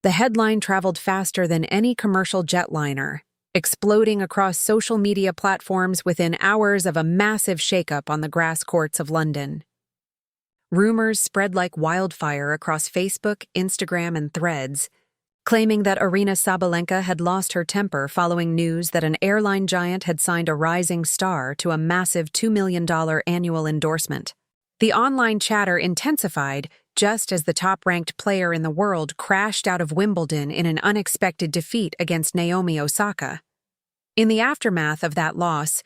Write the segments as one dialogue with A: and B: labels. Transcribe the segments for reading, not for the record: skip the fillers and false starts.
A: The headline traveled faster than any commercial jetliner, exploding across social media platforms within hours of a massive shakeup on the grass courts of London. Rumors spread like wildfire across Facebook, Instagram, and Threads, claiming that Aryna Sabalenka had lost her temper following news that an airline giant had signed a rising star to a massive $2 million annual endorsement. The online chatter intensified just as the top-ranked player in the world crashed out of Wimbledon in an unexpected defeat against Naomi Osaka. In the aftermath of that loss,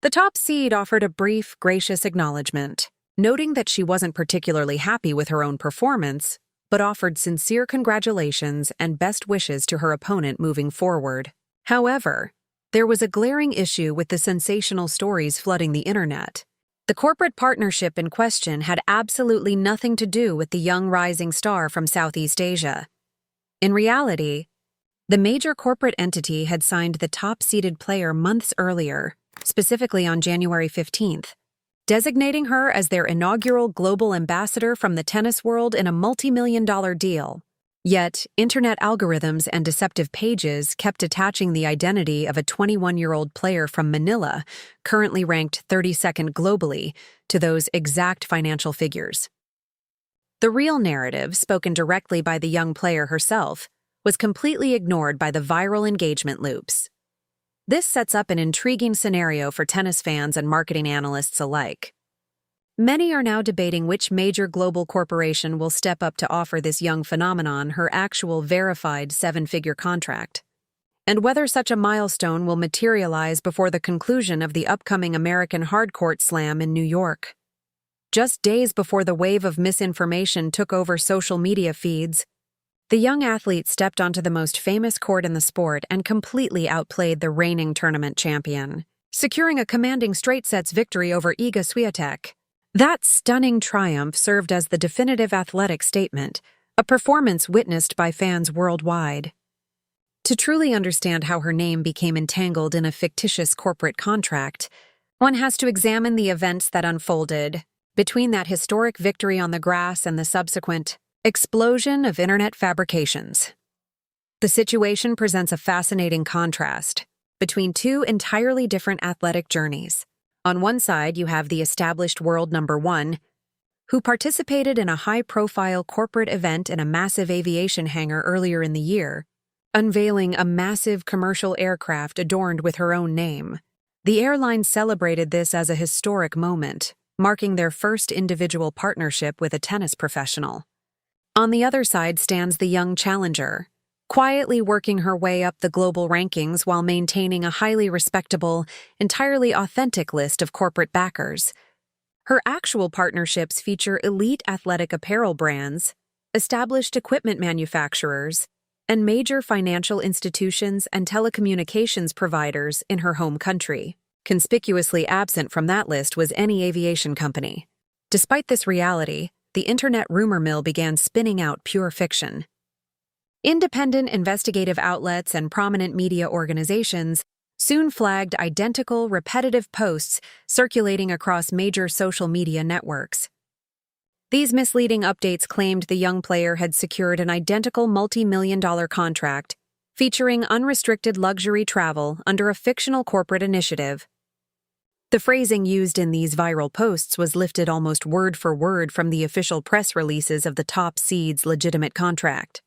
A: the top seed offered a brief, gracious acknowledgement, noting that she wasn't particularly happy with her own performance, but offered sincere congratulations and best wishes to her opponent moving forward. However, there was a glaring issue with the sensational stories flooding the internet. The corporate partnership in question had absolutely nothing to do with the young rising star from Southeast Asia. In reality, the major corporate entity had signed the top-seeded player months earlier, specifically on January 15th, designating her as their inaugural global ambassador from the tennis world in a multi-million-dollar deal. Yet, internet algorithms and deceptive pages kept attaching the identity of a 21-year-old player from Manila, currently ranked 32nd globally, to those exact financial figures. The real narrative, spoken directly by the young player herself, was completely ignored by the viral engagement loops. This sets up an intriguing scenario for tennis fans and marketing analysts alike. Many are now debating which major global corporation will step up to offer this young phenomenon her actual verified seven-figure contract, and whether such a milestone will materialize before the conclusion of the upcoming American Hardcourt Slam in New York. Just days before the wave of misinformation took over social media feeds, the young athlete stepped onto the most famous court in the sport and completely outplayed the reigning tournament champion, securing a commanding straight-sets victory over Iga Swiatek. That stunning triumph served as the definitive athletic statement, a performance witnessed by fans worldwide. To truly understand how her name became entangled in a fictitious corporate contract, one has to examine the events that unfolded between that historic victory on the grass and the subsequent explosion of internet fabrications. The situation presents a fascinating contrast between two entirely different athletic journeys. On one side, you have the established world number one, who participated in a high-profile corporate event in a massive aviation hangar earlier in the year, unveiling a massive commercial aircraft adorned with her own name. The airline celebrated this as a historic moment, marking their first individual partnership with a tennis professional. On the other side stands the young challenger, quietly working her way up the global rankings while maintaining a highly respectable, entirely authentic list of corporate backers. Her actual partnerships feature elite athletic apparel brands, established equipment manufacturers, and major financial institutions and telecommunications providers in her home country. Conspicuously absent from that list was any aviation company. Despite this reality, the internet rumor mill began spinning out pure fiction. Independent investigative outlets and prominent media organizations soon flagged identical, repetitive posts circulating across major social media networks. These misleading updates claimed the young player had secured an identical multi-million-dollar contract featuring unrestricted luxury travel under a fictional corporate initiative. The phrasing used in these viral posts was lifted almost word for word from the official press releases of the top seed's legitimate contract.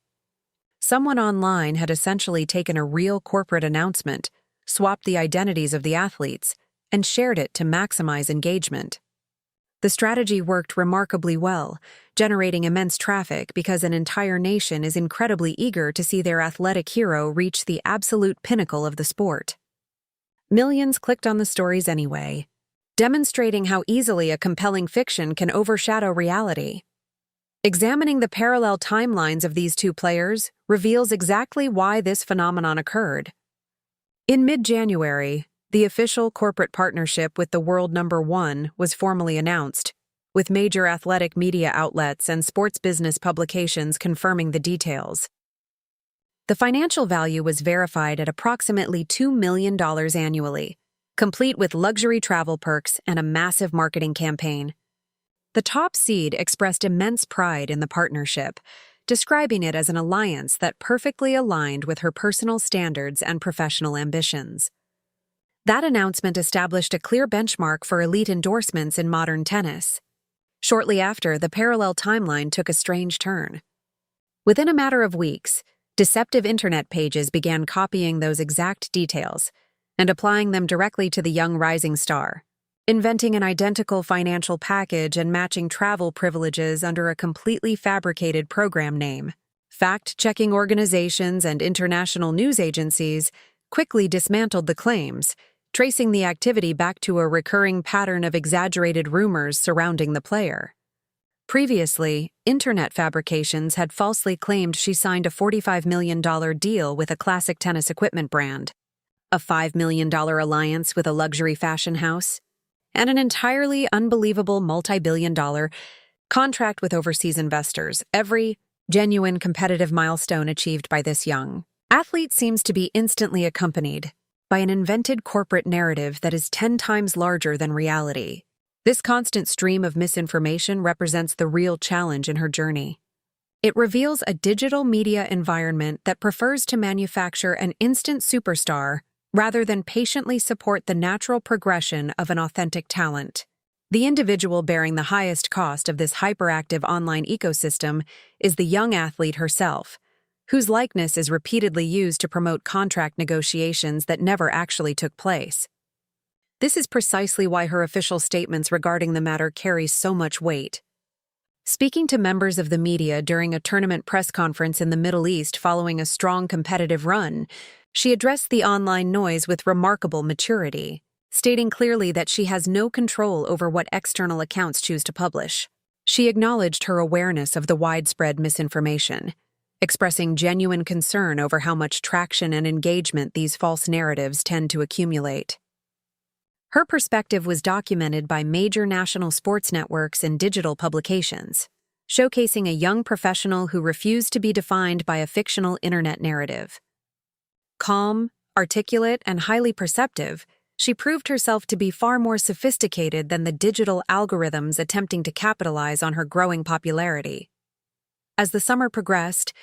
A: Someone online had essentially taken a real corporate announcement, swapped the identities of the athletes, and shared it to maximize engagement. The strategy worked remarkably well, generating immense traffic because an entire nation is incredibly eager to see their athletic hero reach the absolute pinnacle of the sport. Millions clicked on the stories anyway, demonstrating how easily a compelling fiction can overshadow reality. Examining the parallel timelines of these two players reveals exactly why this phenomenon occurred. In mid-January, the official corporate partnership with the world number one was formally announced, with major athletic media outlets and sports business publications confirming the details. The financial value was verified at approximately $2 million annually, complete with luxury travel perks and a massive marketing campaign. The top seed expressed immense pride in the partnership, describing it as an alliance that perfectly aligned with her personal standards and professional ambitions. That announcement established a clear benchmark for elite endorsements in modern tennis. Shortly after, the parallel timeline took a strange turn. Within a matter of weeks, deceptive internet pages began copying those exact details and applying them directly to the young rising star, inventing an identical financial package and matching travel privileges under a completely fabricated program name. Fact-checking organizations and international news agencies quickly dismantled the claims, tracing the activity back to a recurring pattern of exaggerated rumors surrounding the player. Previously, internet fabrications had falsely claimed she signed a $45 million deal with a classic tennis equipment brand, a $5 million alliance with a luxury fashion house, and an entirely unbelievable multi-billion-dollar contract with overseas investors. Every genuine competitive milestone achieved by this young athlete seems to be instantly accompanied by an invented corporate narrative that is 10 times larger than reality. This constant stream of misinformation represents the real challenge in her journey. It reveals a digital media environment that prefers to manufacture an instant superstar rather than patiently support the natural progression of an authentic talent. The individual bearing the highest cost of this hyperactive online ecosystem is the young athlete herself, whose likeness is repeatedly used to promote contract negotiations that never actually took place. This is precisely why her official statements regarding the matter carry so much weight. Speaking to members of the media during a tournament press conference in the Middle East following a strong competitive run, she addressed the online noise with remarkable maturity, stating clearly that she has no control over what external accounts choose to publish. She acknowledged her awareness of the widespread misinformation, expressing genuine concern over how much traction and engagement these false narratives tend to accumulate. Her perspective was documented by major national sports networks and digital publications, showcasing a young professional who refused to be defined by a fictional internet narrative. Calm, articulate, and highly perceptive, she proved herself to be far more sophisticated than the digital algorithms attempting to capitalize on her growing popularity. As the summer progressed,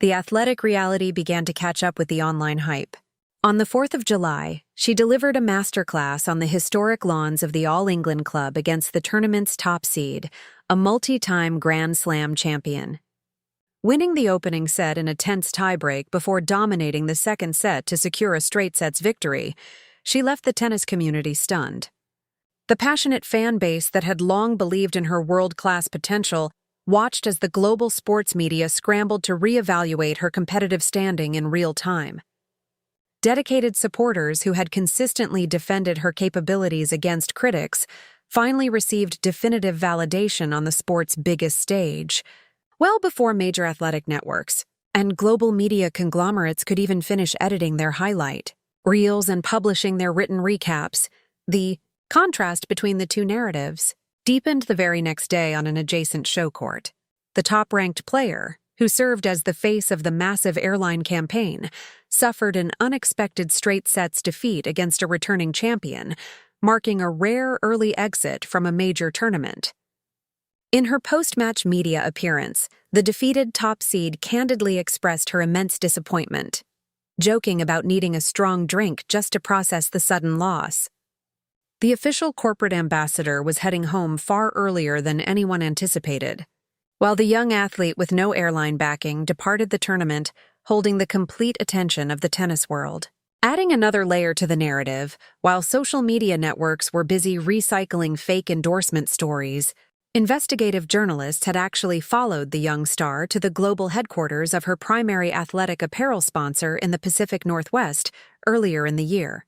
A: the athletic reality began to catch up with the online hype. On the 4th of July, she delivered a masterclass on the historic lawns of the All England Club against the tournament's top seed, a multi-time Grand Slam champion. Winning the opening set in a tense tiebreak before dominating the second set to secure a straight sets victory, she left the tennis community stunned. The passionate fan base that had long believed in her world-class potential watched as the global sports media scrambled to reevaluate her competitive standing in real time. Dedicated supporters who had consistently defended her capabilities against critics finally received definitive validation on the sport's biggest stage, well before major athletic networks and global media conglomerates could even finish editing their highlight reels and publishing their written recaps. The contrast between the two narratives deepened the very next day on an adjacent show court. The top-ranked player, who served as the face of the massive airline campaign, suffered an unexpected straight sets defeat against a returning champion, marking a rare early exit from a major tournament. In her post-match media appearance, the defeated top seed candidly expressed her immense disappointment, joking about needing a strong drink just to process the sudden loss. The official corporate ambassador was heading home far earlier than anyone anticipated, while the young athlete with no airline backing departed the tournament, holding the complete attention of the tennis world. Adding another layer to the narrative, while social media networks were busy recycling fake endorsement stories, investigative journalists had actually followed the young star to the global headquarters of her primary athletic apparel sponsor in the Pacific Northwest earlier in the year.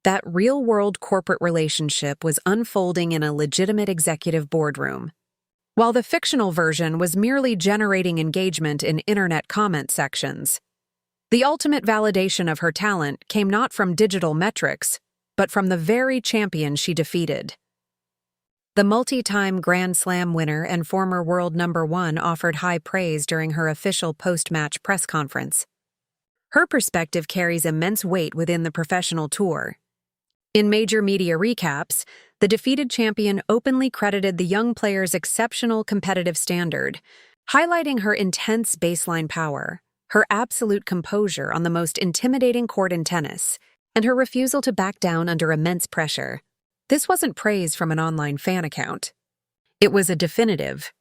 A: That real-world corporate relationship was unfolding in a legitimate executive boardroom, while the fictional version was merely generating engagement in internet comment sections. The ultimate validation of her talent came not from digital metrics, but from the very champion she defeated. The multi-time Grand Slam winner and former world number 1 offered high praise during her official post-match press conference. Her perspective carries immense weight within the professional tour. In major media recaps, the defeated champion openly credited the young player's exceptional competitive standard, highlighting her intense baseline power, her absolute composure on the most intimidating court in tennis, and her refusal to back down under immense pressure. This wasn't praise from an online fan account. It was a definitive,